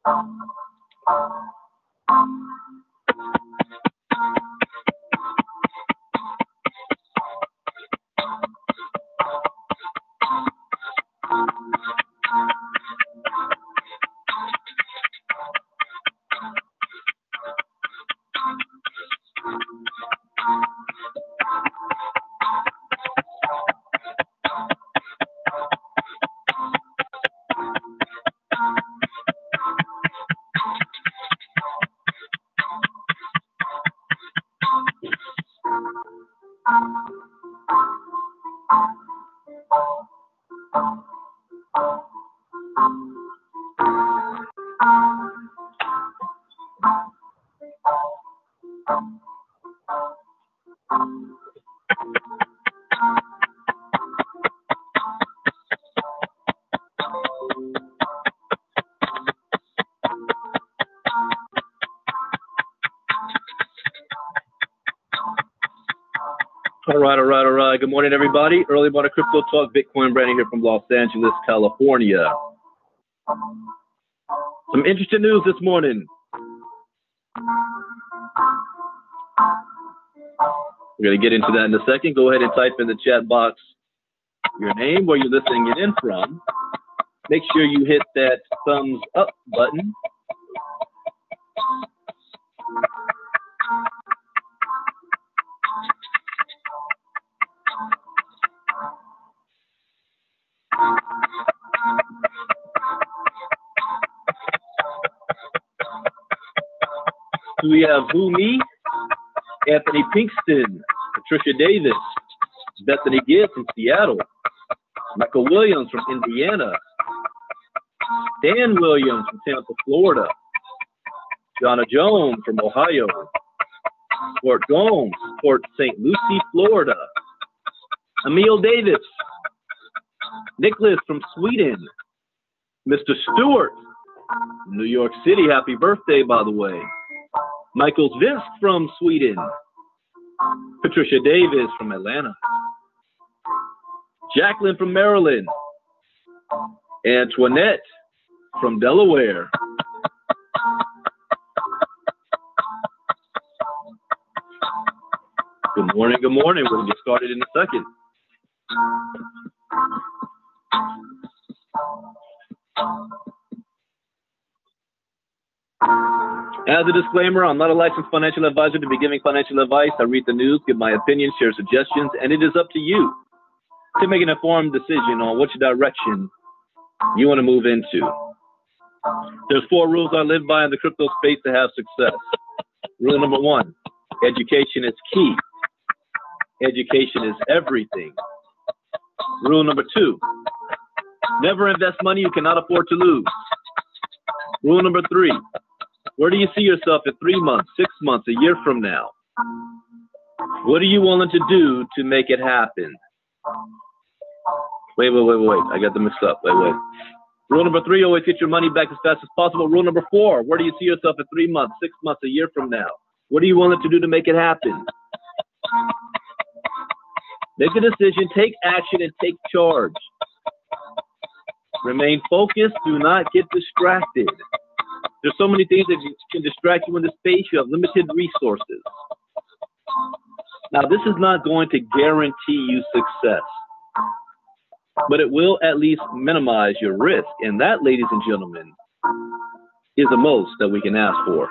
All right. Good morning, everybody. Early morning crypto talk. Bitcoin Brandon here from Los Angeles, California. Some interesting news this morning. We're going to get into that in a second. Go ahead and type in the chat box your name, where you're listening in from. Make sure you hit that thumbs up button. We have Boomy, Anthony Pinkston, Patricia Davis, Bethany Gibbs from Seattle, Michael Williams from Indiana, Dan Williams from Tampa, Florida, Donna Jones from Ohio, Fort Gomes, Port St. Lucie, Florida, Emil Davis, Nicholas from Sweden, Mr. Stewart, New York City, happy birthday, by the way. Michael Vinsk from Sweden, Patricia Davis from Atlanta, Jacqueline from Maryland, Antoinette from Delaware, Good morning. We're going to get started in a second. As a disclaimer, I'm not a licensed financial advisor to be giving financial advice. I read the news, give my opinion, share suggestions, and it is up to you to make an informed decision on which direction you want to move into. There's 4 rules I live by in the crypto space to have success. Rule number 1, education is key. Education is everything. Rule number 2, never invest money you cannot afford to lose. Rule number 3, where do you see yourself in 3 months, 6 months, a year from now? What are you willing to do to make it happen? Wait. I got them mixed up. Wait. Rule number 3, always get your money back as fast as possible. Rule number 4, where do you see yourself in 3 months, 6 months, a year from now? What are you willing to do to make it happen? Make a decision, take action, and take charge. Remain focused. Do not get distracted. There's so many things that can distract you in this space. You have limited resources. Now, this is not going to guarantee you success, but it will at least minimize your risk. And that, ladies and gentlemen, is the most that we can ask for.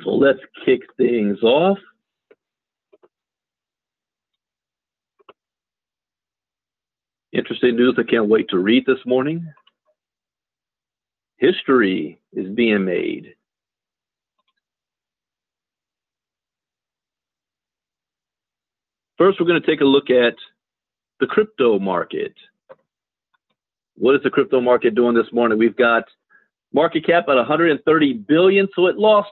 So let's kick things off. Interesting news I can't wait to read this morning. History is being made. First, we're going to take a look at the crypto market. What is the crypto market doing this morning? We've got market cap at 130 billion, so it lost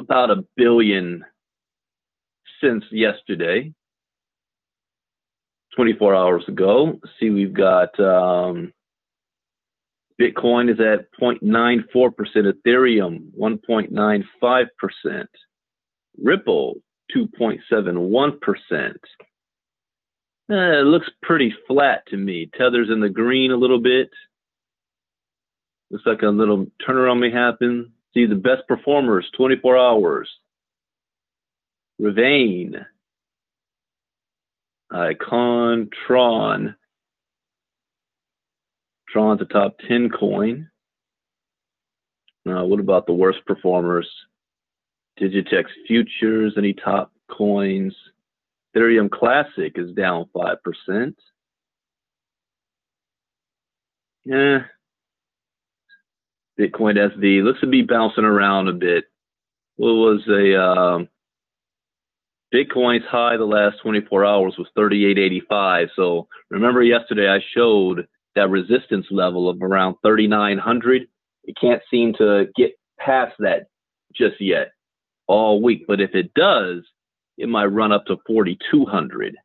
about $1 billion since yesterday. 24 hours ago. See, we've got Bitcoin is at 0.94%, Ethereum 1.95%, Ripple 2.71%, It looks pretty flat to me. Tether's in the green a little bit. Looks like a little turnaround may happen. See the best performers, 24 hours. Ravane. Icon, Tron. Tron's a top 10 coin. What about the worst performers? Digitex Futures, any top coins? Ethereum Classic is down 5%. Yeah. Bitcoin SV looks to be bouncing around a bit. What was a Bitcoin's high the last 24 hours was 38.85. So remember yesterday I showed that resistance level of around 3,900. It can't seem to get past that just yet all week. But if it does, it might run up to 4,200.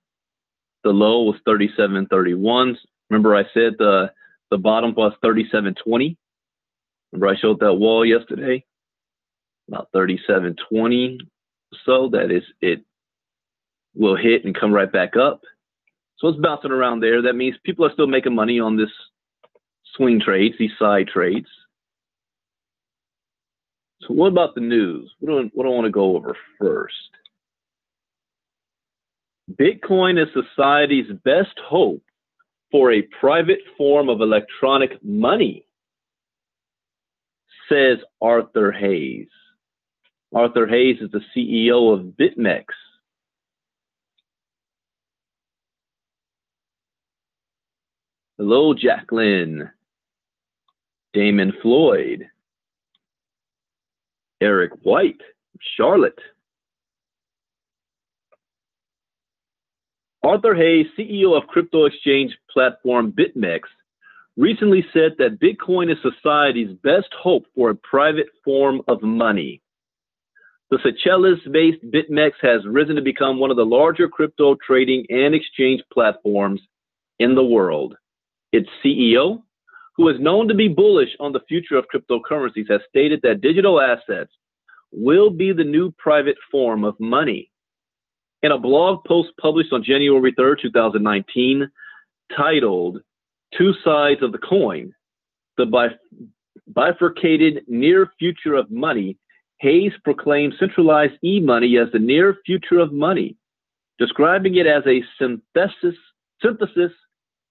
The low was 37.31. Remember I said the bottom was 37.20. Remember I showed that wall yesterday? About 37.20. So that is, it will hit and come right back up. So it's bouncing around there. That means people are still making money on this swing trades, these side trades. So what about the news? What do I want to go over first? Bitcoin is society's best hope for a private form of electronic money, says Arthur Hayes. Arthur Hayes is the CEO of BitMEX. Hello, Jacqueline. Damon Floyd. Eric White, Charlotte. Arthur Hayes, CEO of crypto exchange platform BitMEX, recently said that Bitcoin is society's best hope for a private form of money. The Seychelles-based BitMEX has risen to become one of the larger crypto trading and exchange platforms in the world. Its CEO, who is known to be bullish on the future of cryptocurrencies, has stated that digital assets will be the new private form of money. In a blog post published on January 3rd, 2019, titled Two Sides of the Coin, the bifurcated near future of money, Hayes proclaimed centralized e-money as the near future of money, describing it as a synthesis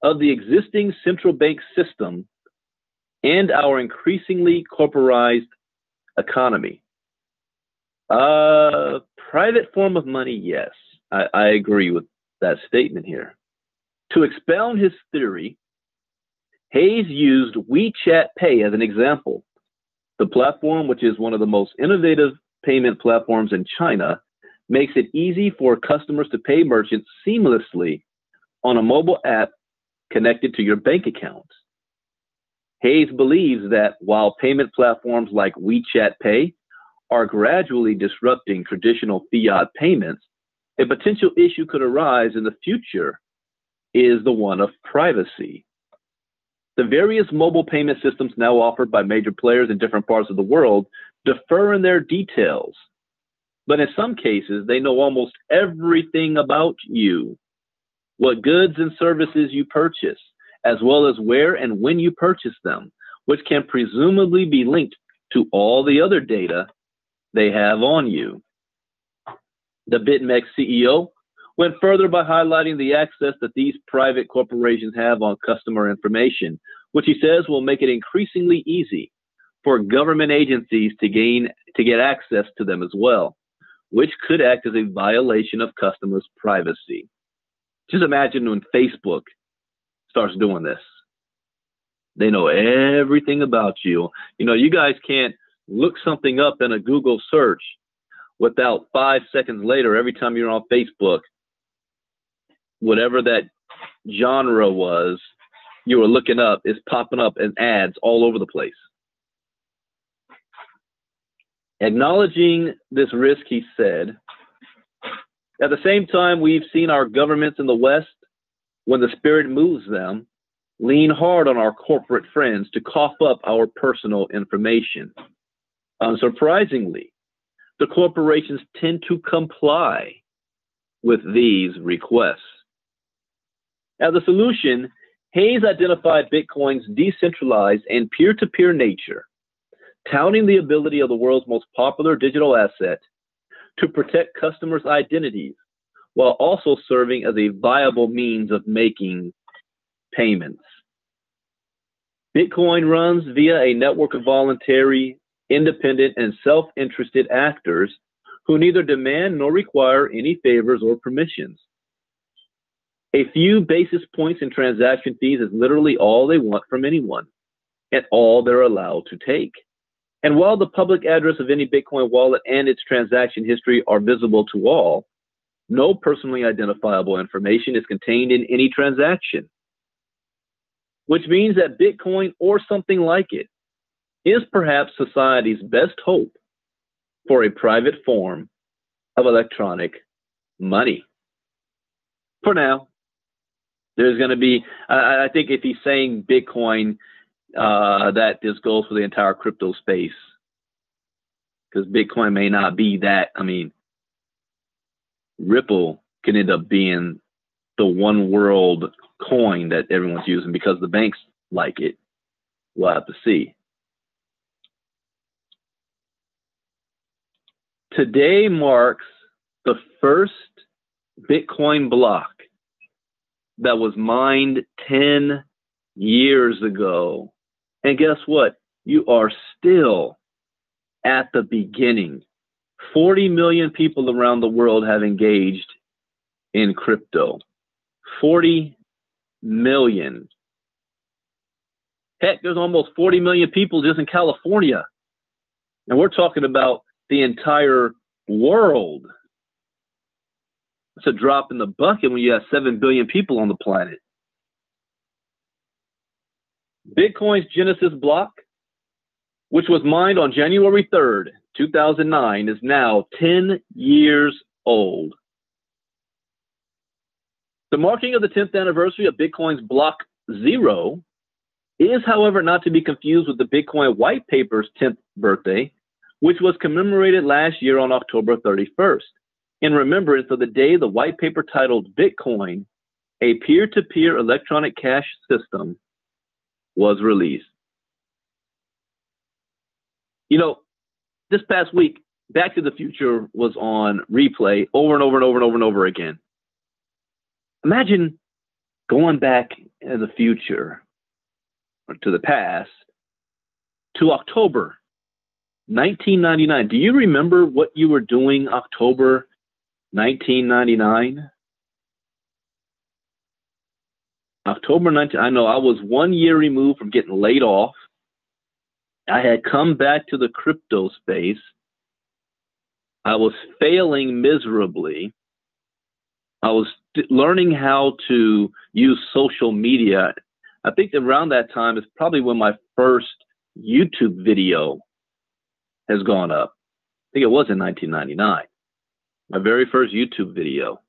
of the existing central bank system and our increasingly corporatized economy. Private form of money, yes. I agree with that statement here. To expound his theory, Hayes used WeChat Pay as an example. The platform, which is one of the most innovative payment platforms in China, makes it easy for customers to pay merchants seamlessly on a mobile app connected to your bank account. Hayes believes that while payment platforms like WeChat Pay are gradually disrupting traditional fiat payments, a potential issue could arise in the future is the one of privacy. The various mobile payment systems now offered by major players in different parts of the world differ in their details, but in some cases, they know almost everything about you, what goods and services you purchase, as well as where and when you purchase them, which can presumably be linked to all the other data they have on you. The BitMEX CEO went further by highlighting the access that these private corporations have on customer information, which he says will make it increasingly easy for government agencies to get access to them as well, which could act as a violation of customers' privacy. Just imagine when Facebook starts doing this. They know everything about you. You know, you guys can't look something up in a Google search without 5 seconds later, every time you're on Facebook, whatever that genre was you were looking up is popping up in ads all over the place. Acknowledging this risk, he said, at the same time, we've seen our governments in the West, when the spirit moves them, lean hard on our corporate friends to cough up our personal information. Unsurprisingly, the corporations tend to comply with these requests. As a solution, Hayes identified Bitcoin's decentralized and peer-to-peer nature, touting the ability of the world's most popular digital asset to protect customers' identities while also serving as a viable means of making payments. Bitcoin runs via a network of voluntary, independent, and self-interested actors who neither demand nor require any favors or permissions. A few basis points in transaction fees is literally all they want from anyone, and all they're allowed to take. And while the public address of any Bitcoin wallet and its transaction history are visible to all, no personally identifiable information is contained in any transaction, which means that Bitcoin or something like it is perhaps society's best hope for a private form of electronic money. For now, there's going to be, I think if he's saying Bitcoin, that this goes for the entire crypto space, because Bitcoin may not be that. I mean, Ripple can end up being the one world coin that everyone's using because the banks like it. We'll have to see. Today marks the first Bitcoin block that was mined 10 years ago. And guess what? You are still at the beginning. 40 million people around the world have engaged in crypto. 40 million. Heck, there's almost 40 million people just in California. And we're talking about the entire world. It's a drop in the bucket when you have 7 billion people on the planet. Bitcoin's Genesis block, which was mined on January 3rd, 2009, is now 10 years old. The marking of the 10th anniversary of Bitcoin's Block 0 is, however, not to be confused with the Bitcoin white paper's 10th birthday, which was commemorated last year on October 31st, in remembrance of the day the white paper titled Bitcoin, a peer-to-peer electronic cash system, was released. You know, this past week, Back to the Future was on replay over and over and over and over and over again. Imagine going back in the future, or to the past, to October 1999. Do you remember what you were doing October 1999? October 19, I know I was 1 year removed from getting laid off. I had come back to the crypto space. I was failing miserably. I was learning how to use social media. I think around that time is probably when my first YouTube video has gone up. I think it was in 1999. My very first YouTube video.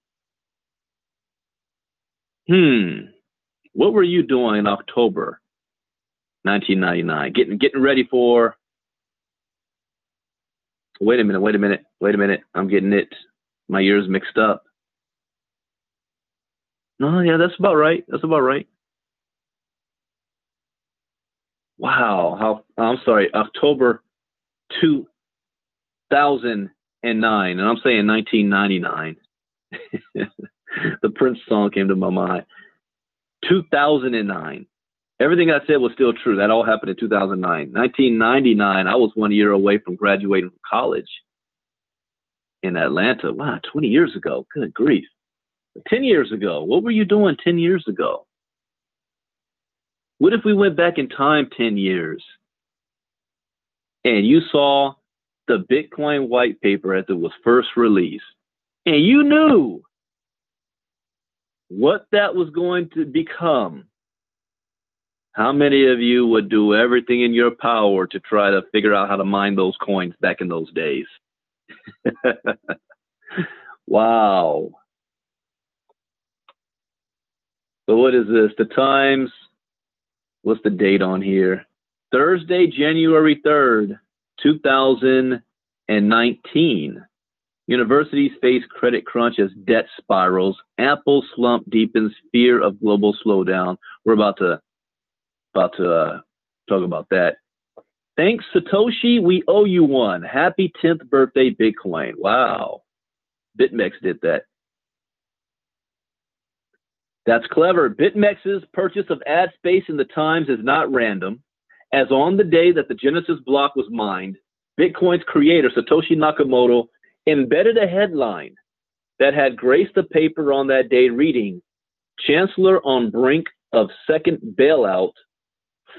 What were you doing in October 1999? Getting ready for... Wait a minute. I'm getting it. My years mixed up. No, yeah, that's about right. Wow. I'm sorry. October 2009. And I'm saying 1999. The Prince song came to my mind. 2009. Everything I said was still true. That all happened in 2009. 1999, I was 1 year away from graduating from college in Atlanta. Wow, 20 years ago. Good grief. 10 years ago. What were you doing 10 years ago? What if we went back in time 10 years and you saw the Bitcoin white paper as it was first released and you knew what that was going to become? How many of you would do everything in your power to try to figure out how to mine those coins back in those days? Wow. So what is this? The times, what's the date on here? Thursday, January 3rd, 2019. Universities face credit crunch as debt spirals. Apple slump deepens fear of global slowdown. We're about to talk about that. Thanks, Satoshi. We owe you one. Happy 10th birthday, Bitcoin. Wow. BitMEX did that. That's clever. BitMEX's purchase of ad space in the Times is not random, as on the day that the Genesis block was mined, Bitcoin's creator, Satoshi Nakamoto, embedded a headline that had graced the paper on that day reading, Chancellor on brink of second bailout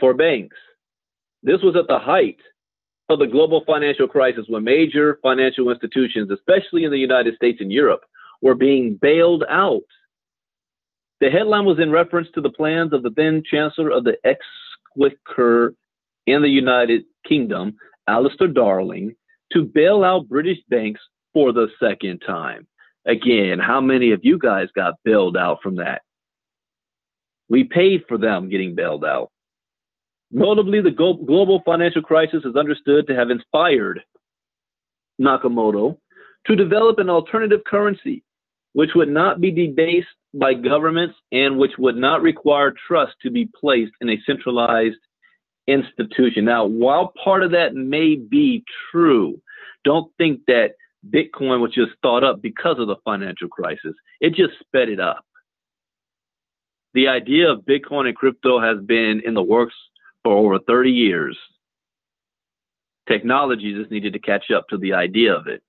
for banks. This was at the height of the global financial crisis when major financial institutions, especially in the United States and Europe, were being bailed out. The headline was in reference to the plans of the then Chancellor of the Exchequer in the United Kingdom, Alistair Darling, to bail out British banks for the second time. Again, how many of you guys got bailed out from that? We paid for them getting bailed out. Notably, the global financial crisis is understood to have inspired Nakamoto to develop an alternative currency, which would not be debased by governments and which would not require trust to be placed in a centralized institution. Now, while part of that may be true, don't think that Bitcoin was just thought up because of the financial crisis. It just sped it up. The idea of Bitcoin and crypto has been in the works for over 30 years. Technology just needed to catch up to the idea of it.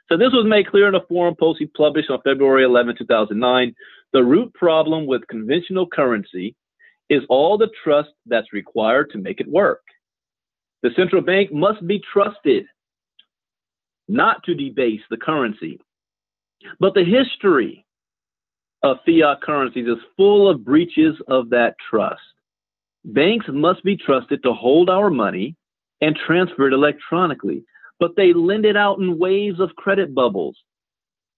So this was made clear in a forum post he published on February 11, 2009. The root problem with conventional currency is all the trust that's required to make it work. The central bank must be trusted not to debase the currency. But the history of fiat currencies is full of breaches of that trust. Banks must be trusted to hold our money and transfer it electronically, but they lend it out in waves of credit bubbles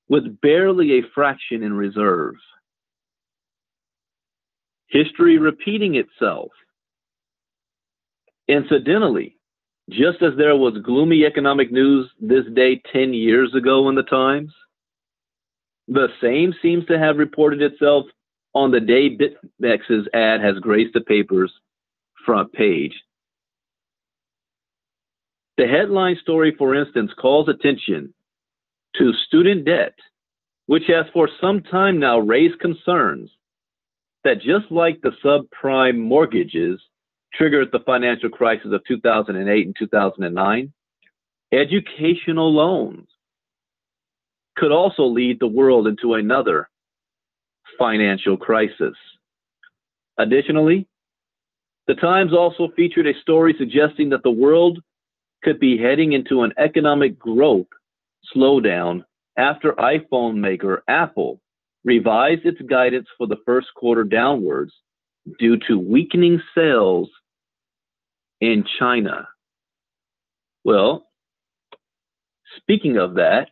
with barely a fraction in reserves. History repeating itself. Incidentally, just as there was gloomy economic news this day 10 years ago in the Times, the same seems to have reported itself on the day BitMEX's ad has graced the paper's front page. The headline story, for instance, calls attention to student debt, which has for some time now raised concerns that just like the subprime mortgages triggered the financial crisis of 2008 and 2009, educational loans could also lead the world into another financial crisis. Additionally, the Times also featured a story suggesting that the world could be heading into an economic growth slowdown after iPhone maker Apple revised its guidance for the first quarter downwards due to weakening sales in China. Well, speaking of that,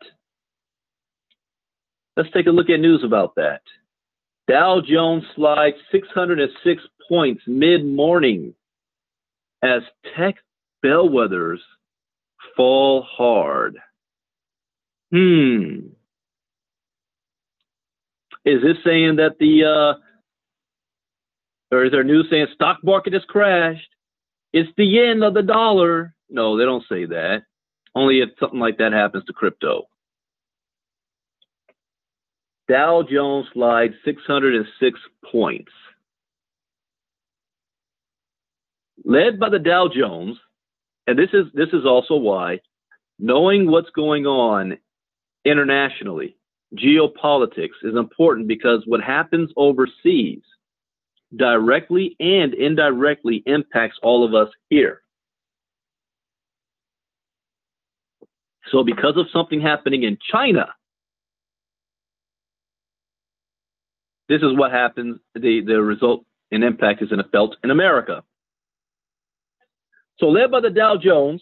let's take a look at news about that. Dow Jones slides 606 points mid-morning as tech bellwethers fall hard. Is this saying that or is there news saying stock market has crashed? It's the end of the dollar. No, they don't say that. Only if something like that happens to crypto. Dow Jones slides 606 points. Led by the Dow Jones, and this is also why knowing what's going on internationally, geopolitics, is important, because what happens overseas directly and indirectly impacts all of us here. So because of something happening in China, this is what happens. The result and impact is felt in America. So led by the Dow Jones,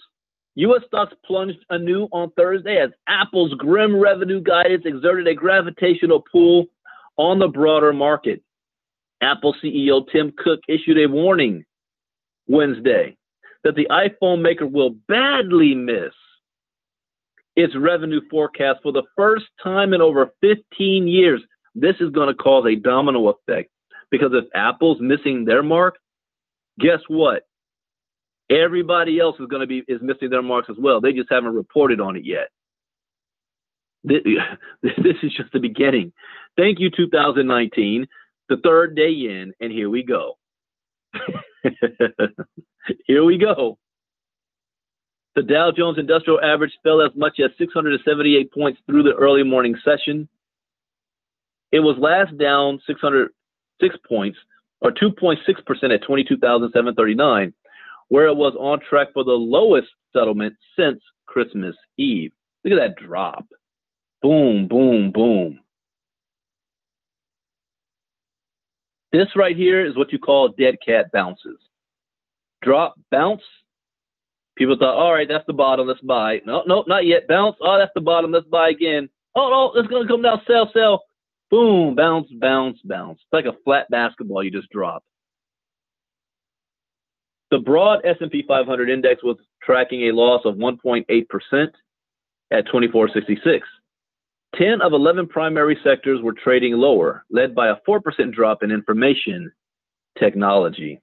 U.S. stocks plunged anew on Thursday as Apple's grim revenue guidance exerted a gravitational pull on the broader market. Apple CEO Tim Cook issued a warning Wednesday that the iPhone maker will badly miss its revenue forecast for the first time in over 15 years. This is going to cause a domino effect, because if Apple's missing their mark, guess what? Everybody else is missing their marks as well. They just haven't reported on it yet. This is just the beginning. Thank you, 2019, the third day in, and here we go. Here we go. The Dow Jones Industrial Average fell as much as 678 points through the early morning session. It was last down 606 points, or 2.6% at 22,739, where it was on track for the lowest settlement since Christmas Eve. Look at that drop. Boom, boom, boom. This right here is what you call dead cat bounces. Drop, bounce. People thought, all right, that's the bottom, let's buy. No, not yet. Bounce. Oh, that's the bottom, let's buy again. Oh, no, it's going to come down, sell. Boom, bounce, bounce, bounce. It's like a flat basketball you just dropped. The broad S&P 500 index was tracking a loss of 1.8% at 2466. 10 of 11 primary sectors were trading lower, led by a 4% drop in information technology.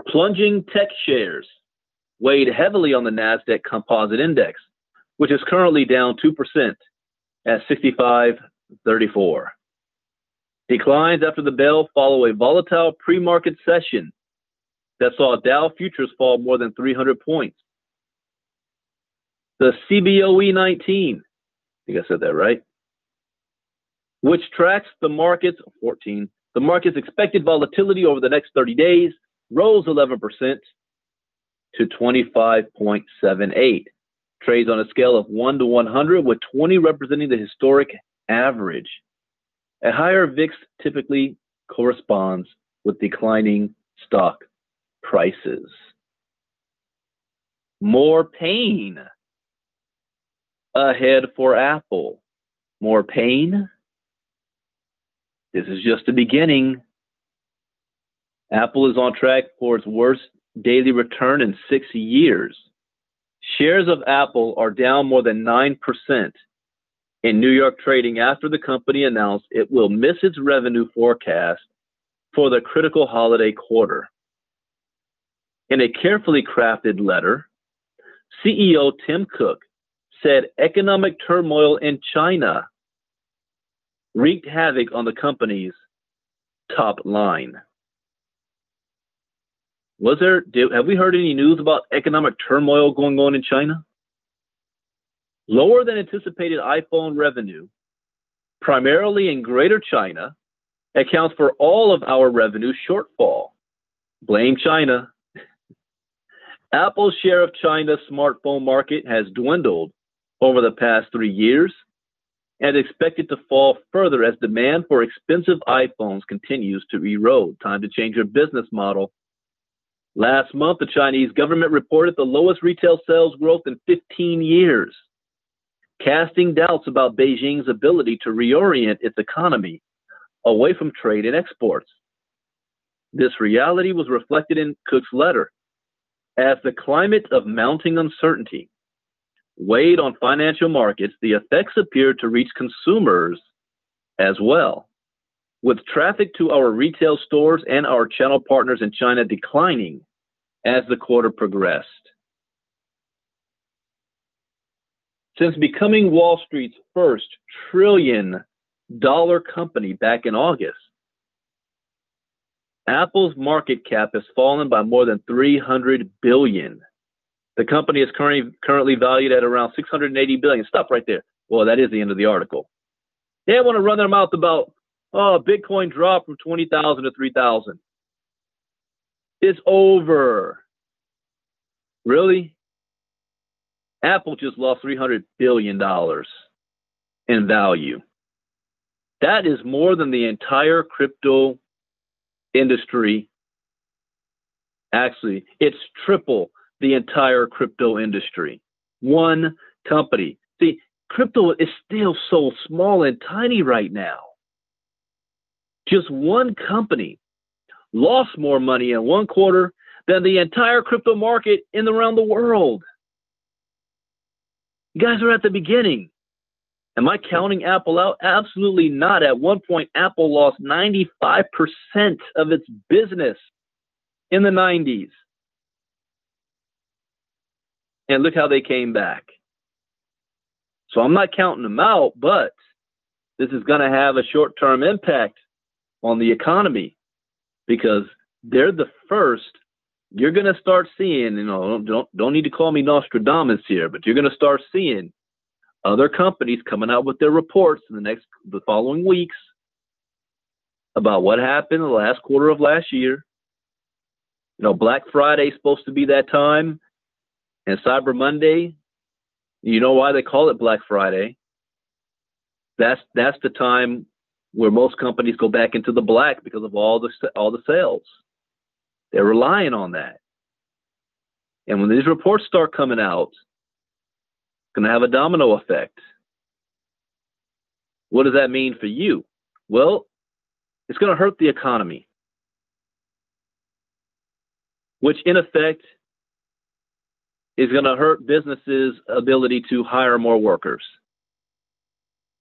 Plunging tech shares weighed heavily on the NASDAQ Composite Index, which is currently down 2% at 6534. Declines after the bell follow a volatile pre-market session that saw Dow futures fall more than 300 points. The CBOE 19, I think I said that right, which tracks the market's expected volatility over the next 30 days, rose 11% to 25.78. Trades on a scale of 1 to 100, with 20 representing the historic average. A higher VIX typically corresponds with declining stock prices. More pain ahead for Apple. More pain? This is just the beginning. Apple is on track for its worst daily return in 6 years. Shares of Apple are down more than 9% in New York trading after the company announced it will miss its revenue forecast for the critical holiday quarter. In a carefully crafted letter, CEO Tim Cook said economic turmoil in China wreaked havoc on the company's top line. Have we heard any news about economic turmoil going on in China? Lower than anticipated iPhone revenue, primarily in Greater China, accounts for all of our revenue shortfall. Blame China. Apple's share of China's smartphone market has dwindled over the past 3 years and is expected to fall further as demand for expensive iPhones continues to erode. Time to change your business model. Last month, the Chinese government reported the lowest retail sales growth in 15 years, casting doubts about Beijing's ability to reorient its economy away from trade and exports. This reality was reflected in Cook's letter, as the climate of mounting uncertainty weighed on financial markets. The effects appeared to reach consumers as well, with traffic to our retail stores and our channel partners in China declining as the quarter progressed. Since becoming Wall Street's first trillion-dollar company back in August, Apple's market cap has fallen by more than $300 billion. The company is currently valued at around $680 billion. Stop right there. Well, that is the end of the article. They want to run their mouth about, Bitcoin dropped from 20,000 to 3,000. It's over. Really? Apple just lost $300 billion in value. That is more than the entire crypto industry. Actually, it's triple the entire crypto industry. One company. See, crypto is still so small and tiny right now. Just one company lost more money in one quarter than the entire crypto market around the world. You guys are at the beginning. Am I counting Apple out? Absolutely not. At one point, Apple lost 95% of its business in the 90s. And look how they came back. So I'm not counting them out, but this is going to have a short-term impact on the economy because they're the first. You're going to start seeing, don't need to call me Nostradamus here, but you're going to start seeing other companies coming out with their reports in the following weeks about what happened in the last quarter of last year. Black Friday is supposed to be that time, and Cyber Monday. You know why they call it Black Friday? That's the time where most companies go back into the black because of all the sales. They're relying on that. And when these reports start coming out, it's going to have a domino effect. What does that mean for you? Well, it's going to hurt the economy, which in effect is going to hurt businesses' ability to hire more workers.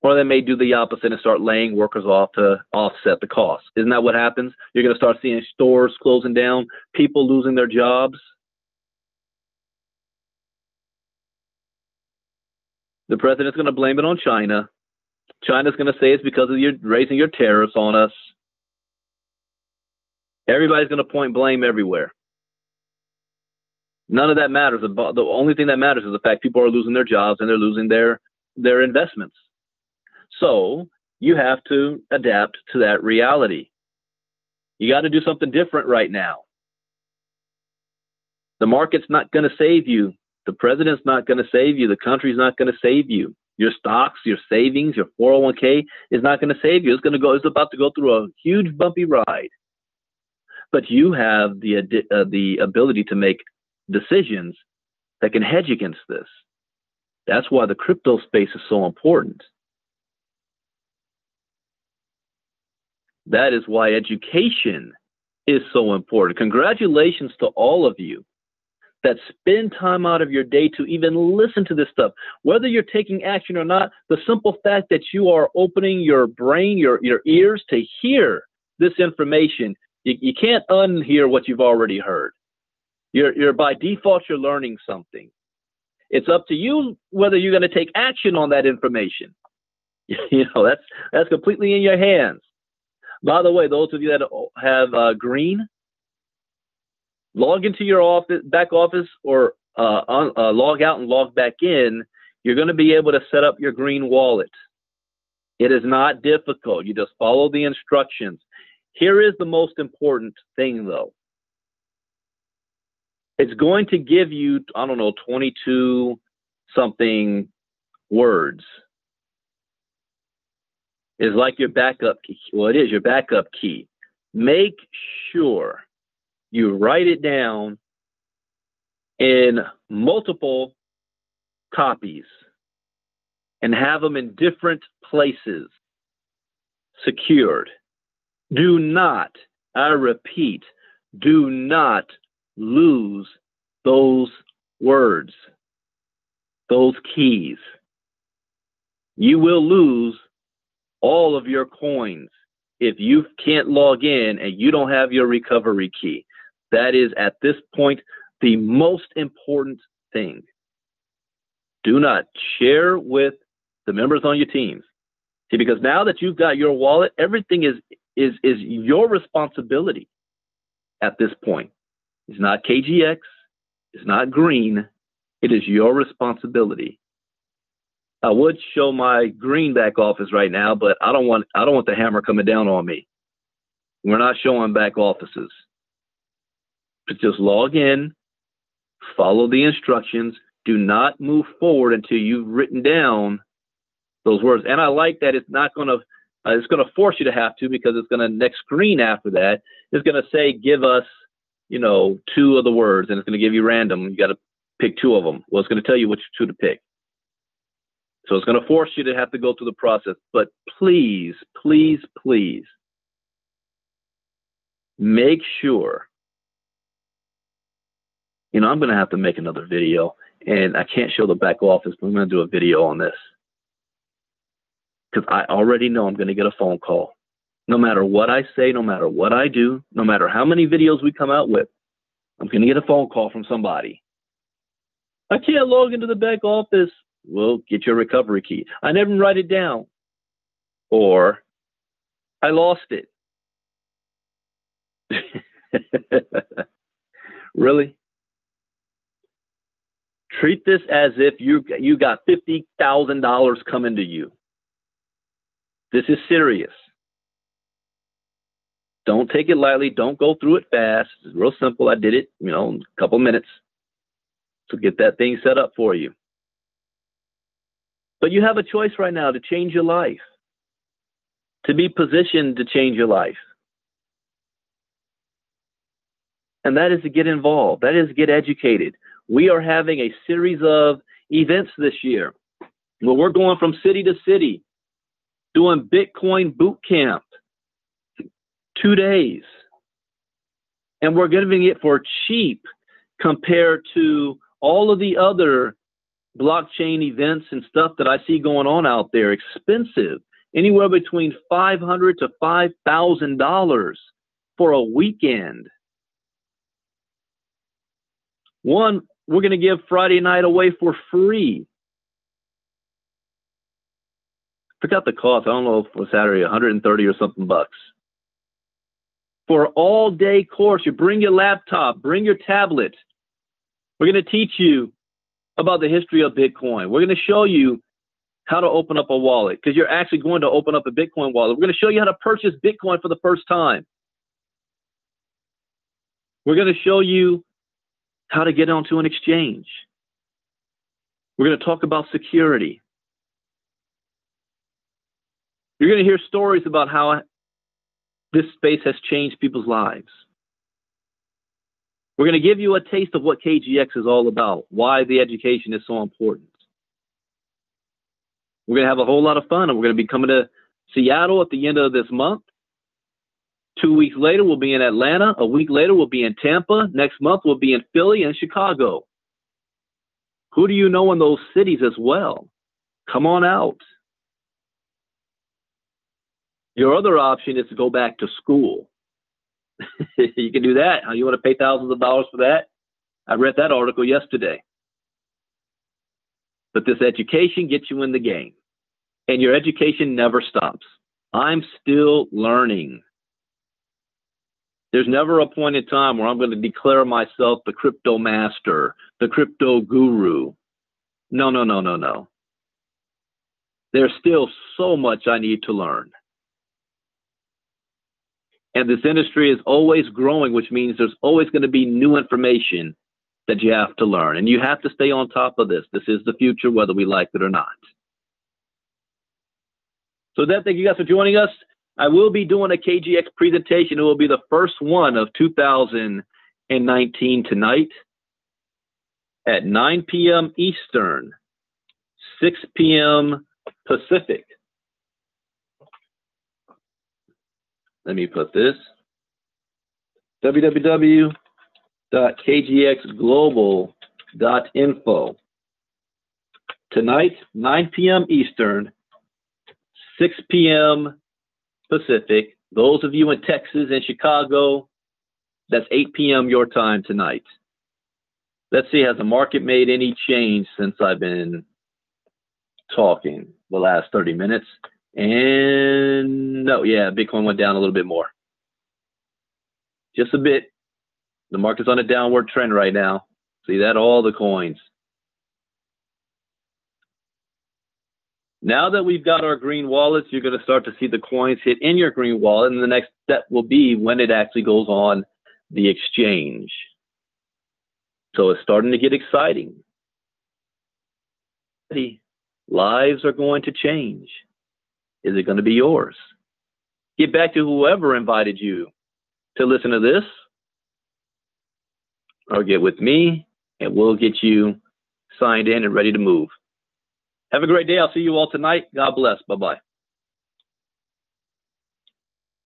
Or they may do the opposite and start laying workers off to offset the cost. Isn't that what happens? You're going to start seeing stores closing down, people losing their jobs. The president's going to blame it on China. China's going to say it's because of you raising your tariffs on us. Everybody's going to point blame everywhere. None of that matters. The only thing that matters is the fact people are losing their jobs and they're losing their investments. So you have to adapt to that reality. You got to do something different right now. The market's not going to save you. The president's not going to save you. The country's not going to save you. Your stocks, your savings, your 401k is not going to save you. It's about to go through a huge bumpy ride. But you have the ability to make decisions that can hedge against this. That's why the crypto space is so important. That is why education is so important. Congratulations to all of you that spend time out of your day to even listen to this stuff. Whether you're taking action or not, the simple fact that you are opening your brain, your ears to hear this information, you can't unhear what you've already heard. You're by default, you're learning something. It's up to you whether you're going to take action on that information. That's completely in your hands. By the way, those of you that have green, log into your back office or log out and log back in. You're going to be able to set up your green wallet. It is not difficult. You just follow the instructions. Here is the most important thing, though. It's going to give you, 22 something words. It's like your backup key. Well, it is your backup key. Make sure you write it down in multiple copies and have them in different places, secured. Do not, I repeat, do not lose those words, those keys. You will lose all of your coins if you can't log in and you don't have your recovery key. That is, at this point, the most important thing. Do not share with the members on your teams. See, because now that you've got your wallet, everything is your responsibility at this point. It's not KGX. It's not green. It is your responsibility. I would show my green back office right now, but I don't want the hammer coming down on me. We're not showing back offices. But just log in, follow the instructions. Do not move forward until you've written down those words. And I like that it's not going to, it's going to force you to have to, because it's going to, next screen after that, it's going to say, give us, 2 of the words, and it's going to give you random. You got to pick 2 of them. Well, it's going to tell you which 2 to pick. So it's going to force you to have to go through the process. But please, please, please make sure, I'm going to have to make another video And I can't show the back office, but I'm going to do a video on this. Because I already know I'm going to get a phone call. No matter what I say, no matter what I do, no matter how many videos we come out with, I'm going to get a phone call from somebody. I can't log into the back office. Well, get your recovery key. I never write it down. Or, I lost it. Really? Treat this as if you got $50,000 coming to you. This is serious. Don't take it lightly. Don't go through it fast. It's real simple. I did it, in a couple minutes. So get that thing set up for you. But you have a choice right now to change your life, to be positioned to change your life. And that is to get involved. That is to get educated. We are having a series of events this year where we're going from city to city, doing Bitcoin boot camp, 2 days. And we're giving it for cheap compared to all of the other blockchain events and stuff that I see going on out there. Expensive, anywhere between $500 to $5,000 for a weekend. One, we're going to give Friday night away for free. Forgot the cost. I don't know if it was Saturday, 130 or something bucks. For an all-day course, you bring your laptop, bring your tablet. We're going to teach you about the history of Bitcoin. We're going to show you how to open up a wallet, because you're actually going to open up a Bitcoin wallet. We're going to show you how to purchase Bitcoin for the first time. We're going to show you how to get onto an exchange. We're going to talk about security. You're going to hear stories about how this space has changed people's lives. We're going to give you a taste of what KGX is all about, why the education is so important. We're going to have a whole lot of fun, and we're going to be coming to Seattle at the end of this month. 2 weeks later, we'll be in Atlanta. A week later, we'll be in Tampa. Next month, we'll be in Philly and Chicago. Who do you know in those cities as well? Come on out. Your other option is to go back to school. You can do that. You want to pay thousands of dollars for that? I read that article yesterday. But this education gets you in the game. And your education never stops. I'm still learning. There's never a point in time where I'm going to declare myself the crypto master, the crypto guru. No, no, no, no, no. There's still so much I need to learn. And this industry is always growing, which means there's always going to be new information that you have to learn. And you have to stay on top of this. This is the future, whether we like it or not. So thank you guys for joining us. I will be doing a KGX presentation. It will be the first one of 2019 tonight at 9 p.m. Eastern, 6 p.m. Pacific. Let me put this, www.kgxglobal.info. Tonight, 9 p.m. Eastern, 6 p.m. Pacific. Those of you in Texas and Chicago, that's 8 p.m. your time tonight. Let's see, has the market made any change since I've been talking the last 30 minutes? And no, yeah, Bitcoin went down a little bit more. Just a bit. The market's on a downward trend right now. See that? All the coins. Now that we've got our green wallets, you're going to start to see the coins hit in your green wallet. And the next step will be when it actually goes on the exchange. So it's starting to get exciting. Lives are going to change. Is it going to be yours? Get back to whoever invited you to listen to this, or get with me, and we'll get you signed in and ready to move. Have a great day. I'll see you all tonight. God bless. Bye-bye.